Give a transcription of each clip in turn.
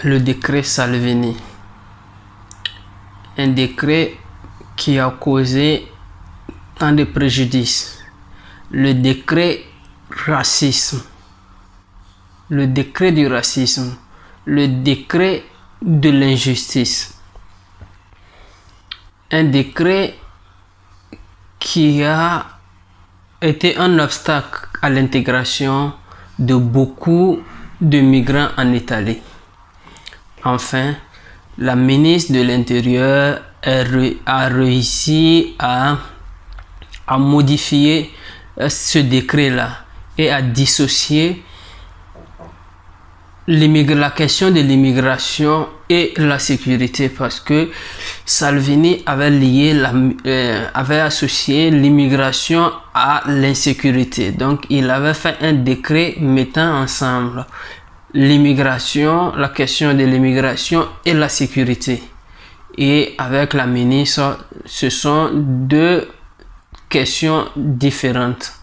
le décret Salvini. Un décret qui a causé tant de préjudices. Le décret racisme. Le décret du racisme. Le décret de l'injustice. Un décret qui a été un obstacle à l'intégration de beaucoup de migrants en Italie. Enfin, la ministre de l'Intérieur a réussi à modifier ce décret-là et à dissocier la question de l'immigration et la sécurité, parce que Salvini avait associé l'immigration à l'insécurité. Donc il avait fait un décret mettant ensemble l'immigration, la question de l'immigration et la sécurité. Et avec la ministre, ce sont deux questions différentes.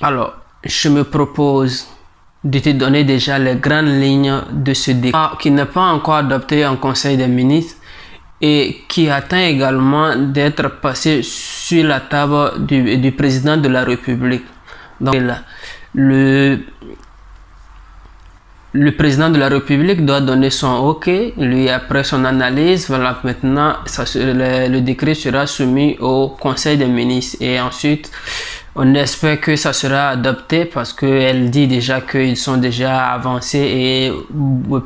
Alors, je me propose de te donner déjà les grandes lignes de ce décret qui n'est pas encore adopté en Conseil des ministres et qui attend également d'être passé sur la table du président de la République. Donc, le président de la République doit donner son OK, lui après son analyse. Voilà, maintenant le décret sera soumis au Conseil des ministres et ensuite on espère que ça sera adopté parce qu'elle dit déjà qu'ils sont déjà avancés et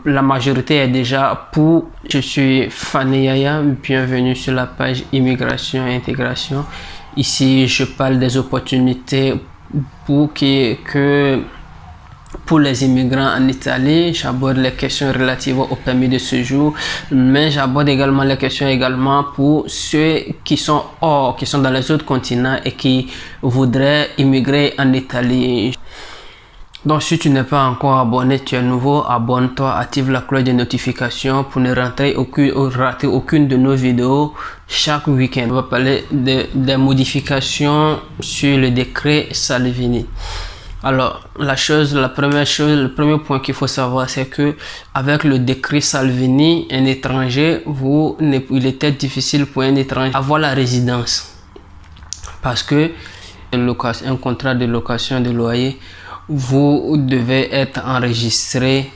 la majorité est déjà pour. Je suis Fane Yaya, bienvenue sur la page Immigration et Intégration. Ici, je parle des opportunités pour les immigrants en Italie. J'aborde les questions relatives au permis de séjour, mais j'aborde également les questions pour ceux qui sont dans les autres continents et qui voudraient immigrer en Italie. Donc si tu n'es pas encore abonné, tu es nouveau, abonne-toi, active la cloche de notification pour ne rater aucune de nos vidéos chaque week-end. On va parler des modifications sur le décret Salvini. Alors, le premier point qu'il faut savoir, c'est que avec le décret Salvini, un étranger, il était difficile pour un étranger avoir la résidence. Parce que un contrat de location de loyer, vous devez être enregistré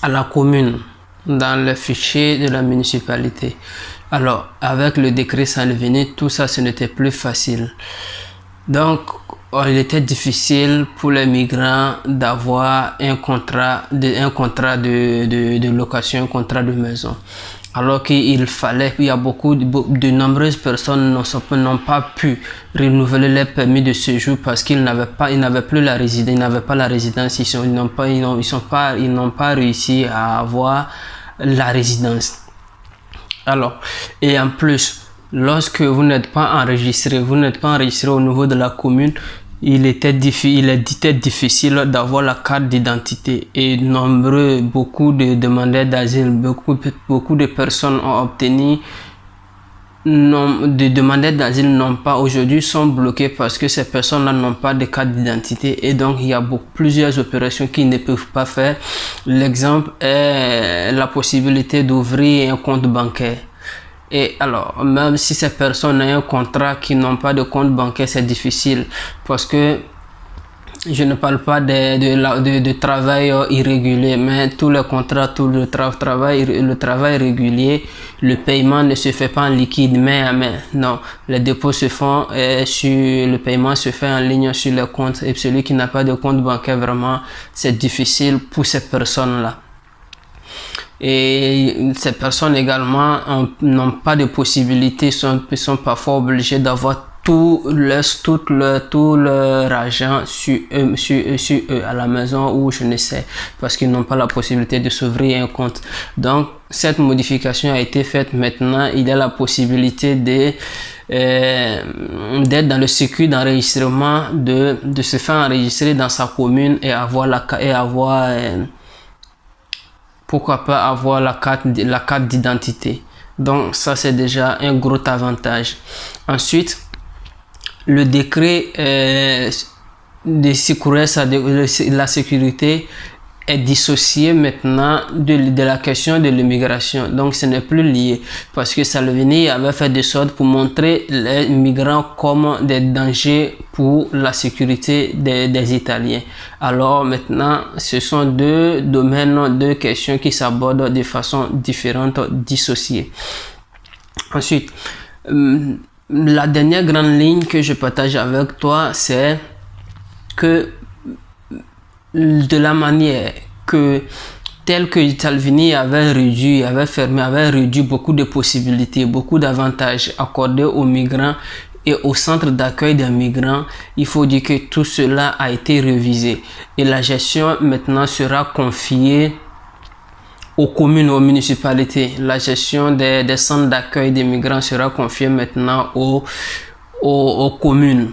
à la commune, dans le fichier de la municipalité. Alors, avec le décret Salvini, tout ça, ce n'était plus facile. Donc, il était difficile pour les migrants d'avoir un contrat de location, un contrat de maison. Alors il y a de nombreuses personnes n'ont pas pu renouveler leur permis de séjour parce qu'ils n'avaient pas la résidence, ils n'ont pas réussi à avoir la résidence. Alors, et en plus, lorsque vous n'êtes pas enregistré au niveau de la commune, il était difficile d'avoir la carte d'identité et beaucoup de demandeurs d'asile, beaucoup de personnes ont obtenu, de demandeurs d'asile aujourd'hui sont bloqués parce que ces personnes-là n'ont pas de carte d'identité et donc il y a plusieurs opérations qu'ils ne peuvent pas faire. L'exemple est la possibilité d'ouvrir un compte bancaire. Et alors, même si ces personnes ont un contrat qui n'ont pas de compte bancaire, c'est difficile parce que je ne parle pas de travail irrégulier, mais tous les contrats, le travail régulier, le paiement ne se fait pas en liquide, main à main. Non, les dépôts se font le paiement se fait en ligne sur le compte. Et celui qui n'a pas de compte bancaire, vraiment, c'est difficile pour ces personnes-là. Et ces personnes également n'ont pas de possibilité, sont parfois obligés d'avoir tout leur argent sur eux à la maison ou je ne sais, parce qu'ils n'ont pas la possibilité de s'ouvrir un compte. Donc cette modification a été faite. Maintenant il y a la possibilité d'être dans le circuit d'enregistrement, de se faire enregistrer dans sa commune et pourquoi pas avoir la carte d'identité. Donc ça c'est déjà un gros avantage. Ensuite, le décret de la sécurité est dissocié maintenant de la question de l'immigration. Donc ce n'est plus lié parce que Salvini avait fait des sortes pour montrer les migrants comme des dangers pour la sécurité des Italiens. Alors maintenant, ce sont deux domaines, deux questions qui s'abordent de façon différente, dissociée. Ensuite, la dernière grande ligne que je partage avec toi, c'est que de la manière que tel que Salvini avait réduit, avait fermé, avait réduit beaucoup de possibilités, beaucoup d'avantages accordés aux migrants et au centre d'accueil des migrants, il faut dire que tout cela a été révisé et la gestion maintenant sera confiée aux communes, aux municipalités. La gestion des centres d'accueil des migrants sera confiée maintenant aux communes.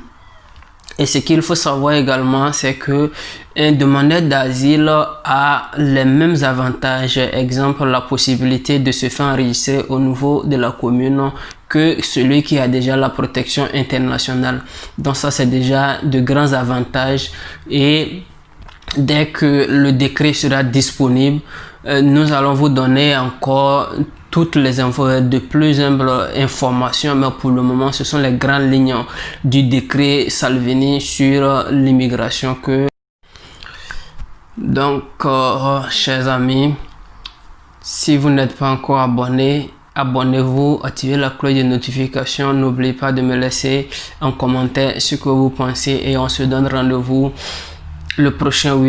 Et ce qu'il faut savoir également, c'est que un demandeur d'asile a les mêmes avantages, exemple la possibilité de se faire enregistrer au niveau de la commune que celui qui a déjà la protection internationale. Donc ça, c'est déjà de grands avantages et dès que le décret sera disponible, nous allons vous donner encore toutes les infos, de plus humbles informations, mais pour le moment, ce sont les grandes lignes du décret Salvini sur l'immigration. Donc, chers amis, si vous n'êtes pas encore abonné, abonnez-vous, activez la cloche de notification. N'oubliez pas de me laisser en commentaire ce que vous pensez et on se donne rendez-vous le prochain week-end.